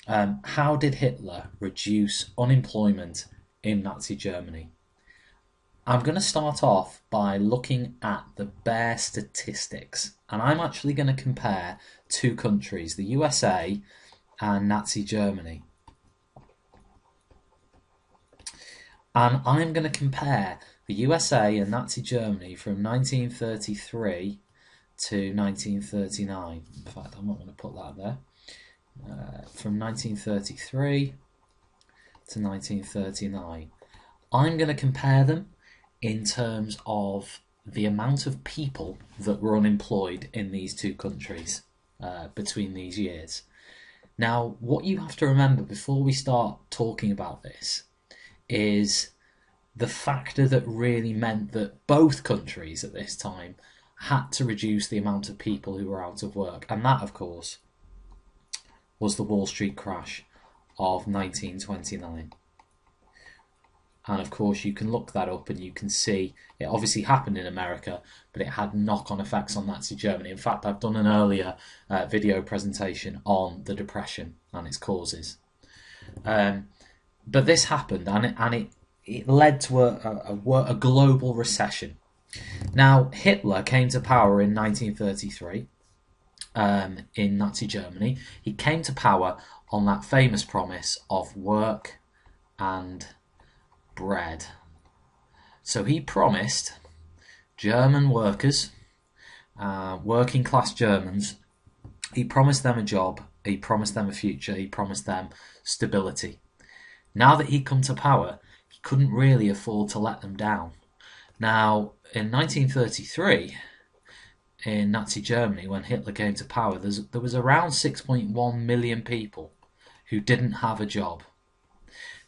How did Hitler reduce unemployment in Nazi Germany? I'm going to start off by looking at the bare statistics, and I'm actually going to compare two countries, the USA and Nazi Germany. And I'm going to compare the USA and Nazi Germany from 1933 to 1939. In fact, I'm not going to put that there. From 1933 to 1939. I'm going to compare them in terms of the amount of people that were unemployed in these two countries between these years. Now, what you have to remember before we start talking about this is the factor that really meant that both countries at this time had to reduce the amount of people who were out of work. And that, of course, was the Wall Street crash of 1929. And of course, you can look that up and you can see it obviously happened in America, but it had knock-on effects on Nazi Germany. In fact, I've done an earlier video presentation on the Depression and its causes. But this happened, and it led to a global recession. Now, Hitler came to power in 1933 in Nazi Germany. He came to power on that famous promise of work and bread. So he promised German workers, working class Germans, he promised them a job, he promised them a future, he promised them stability. Now that he'd come to power, he couldn't really afford to let them down. Now, in 1933, in Nazi Germany, when Hitler came to power, there was around 6.1 million people who didn't have a job.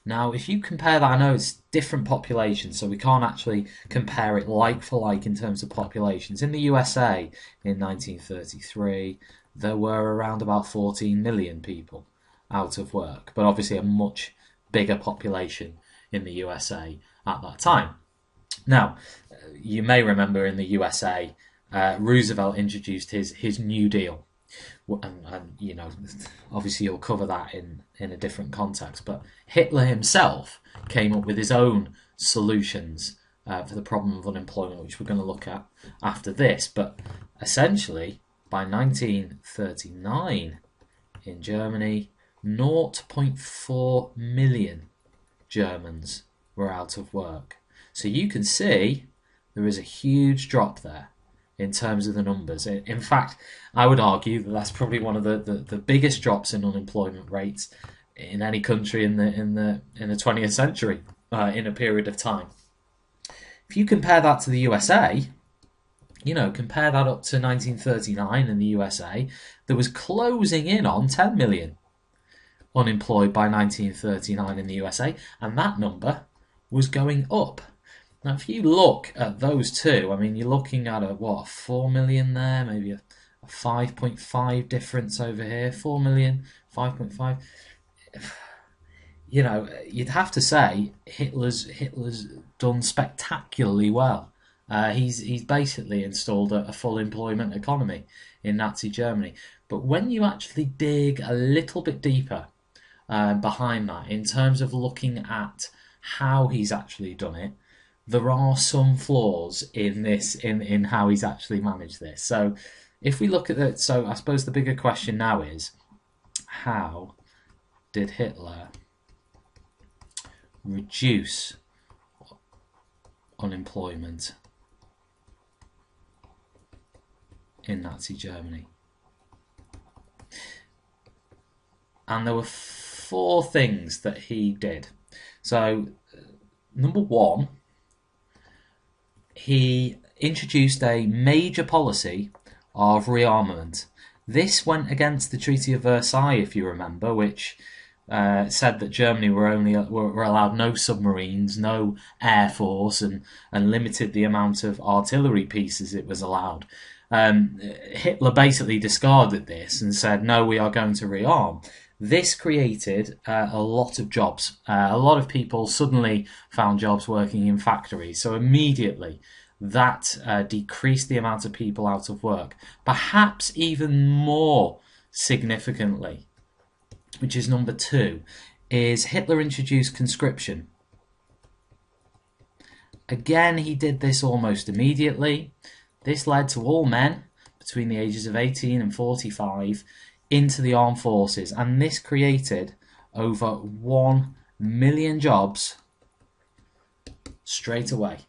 Now, if you compare that, I know it's different populations, so we can't actually compare it like for like in terms of populations. In the USA, in 1933, there were around about 14 million people out of work, but obviously a much bigger population in the USA at that time. Now, you may remember in the USA, Roosevelt introduced his New Deal. And you know, obviously you'll cover that in a different context, but Hitler himself came up with his own solutions for the problem of unemployment, which we're going to look at after this. But essentially, by 1939 in Germany, 0.4 million Germans were out of work. So you can see there is a huge drop there in terms of the numbers. In fact, I would argue that that's probably one of the biggest drops in unemployment rates in any country in the 20th century in a period of time. If you compare that to the USA, you know, compare that up to 1939 in the USA, there was closing in on 10 million unemployed by 1939 in the USA, and that number was going up. Now, if you look at those two, I mean, you're looking at a 4 million there, maybe a 5.5 difference over here, 4 million, 5.5. You know, you'd have to say Hitler's done spectacularly well. He's basically installed a full employment economy in Nazi Germany. But when you actually dig a little bit deeper behind that, in terms of looking at how he's actually done it, there are some flaws in this, in how he's actually managed this. So if we look at it, so I suppose the bigger question now is, how did Hitler reduce unemployment in Nazi Germany? And there were 4 things that he did. So, number 1, he introduced a major policy of rearmament. This went against the Treaty of Versailles, if you remember, which said that Germany were allowed no submarines, no air force, and limited the amount of artillery pieces it was allowed. Hitler basically discarded this and said, no, we are going to rearm. This created a lot of jobs. A lot of people suddenly found jobs working in factories. So immediately that decreased the amount of people out of work. Perhaps even more significantly, which is number 2, is Hitler introduced conscription. Again, he did this almost immediately. This led to all men between the ages of 18 and 45 into the armed forces, and this created over 1 million jobs straight away.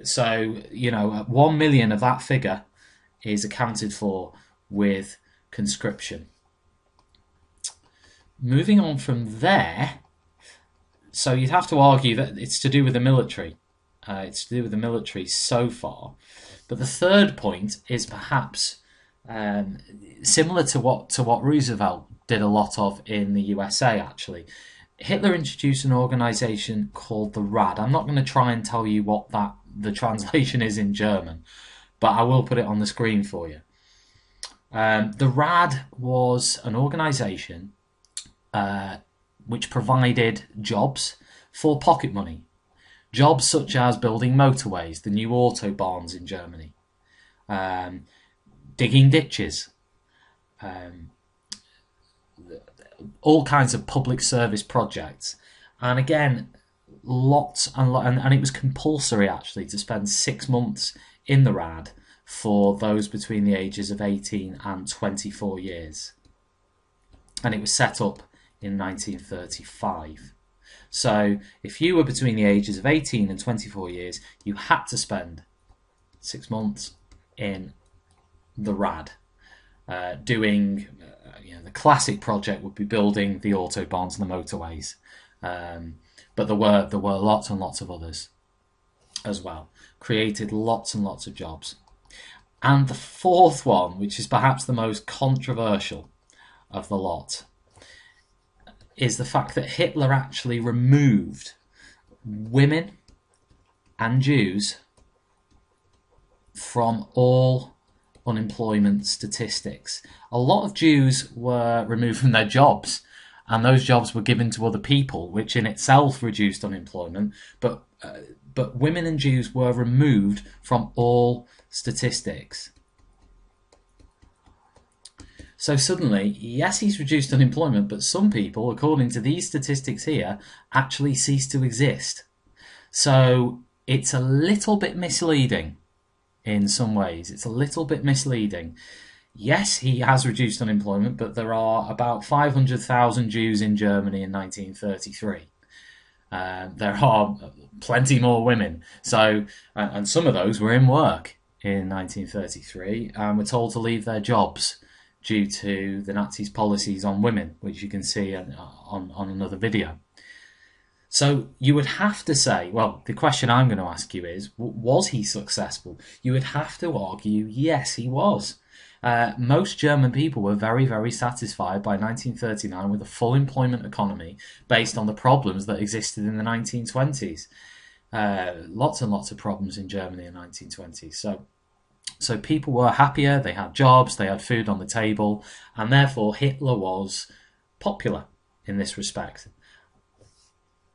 So, 1 million of that figure is accounted for with conscription. Moving on from there, so you'd have to argue that it's to do with the military. It's to do with the military so far. But the third point is perhaps similar to what Roosevelt did a lot of in the USA, actually. Hitler introduced an organisation called the RAD. I'm not going to try and tell you what the translation is in German, but I will put it on the screen for you. The RAD was an organisation which provided jobs for pocket money. Jobs such as building motorways, the new autobahns in Germany, digging ditches, all kinds of public service projects. And again, and it was compulsory actually to spend 6 months in the RAD for those between the ages of 18 and 24 years. And it was set up in 1935. So if you were between the ages of 18 and 24 years, you had to spend 6 months in the RAD doing, the classic project would be building the autobahns and the motorways. But there were lots and lots of others as well. Created lots and lots of jobs. And the fourth one, which is perhaps the most controversial of the lot, is the fact that Hitler actually removed women and Jews from all unemployment statistics. A lot of Jews were removed from their jobs, and those jobs were given to other people, which in itself reduced unemployment, but women and Jews were removed from all statistics. So suddenly, yes, he's reduced unemployment, but some people, according to these statistics here, actually cease to exist. So it's a little bit misleading in some ways. It's a little bit misleading. Yes, he has reduced unemployment, but there are about 500,000 Jews in Germany in 1933. There are plenty more women. So, and some of those were in work in 1933 and were told to leave their jobs due to the Nazis' policies on women, which you can see on another video. So you would have to say, well, the question I'm going to ask you is, was he successful? You would have to argue, yes, he was. Most German people were very, very satisfied by 1939 with a full employment economy based on the problems that existed in the 1920s. Lots and lots of problems in Germany in the 1920s. So people were happier, they had jobs, they had food on the table, and therefore Hitler was popular in this respect.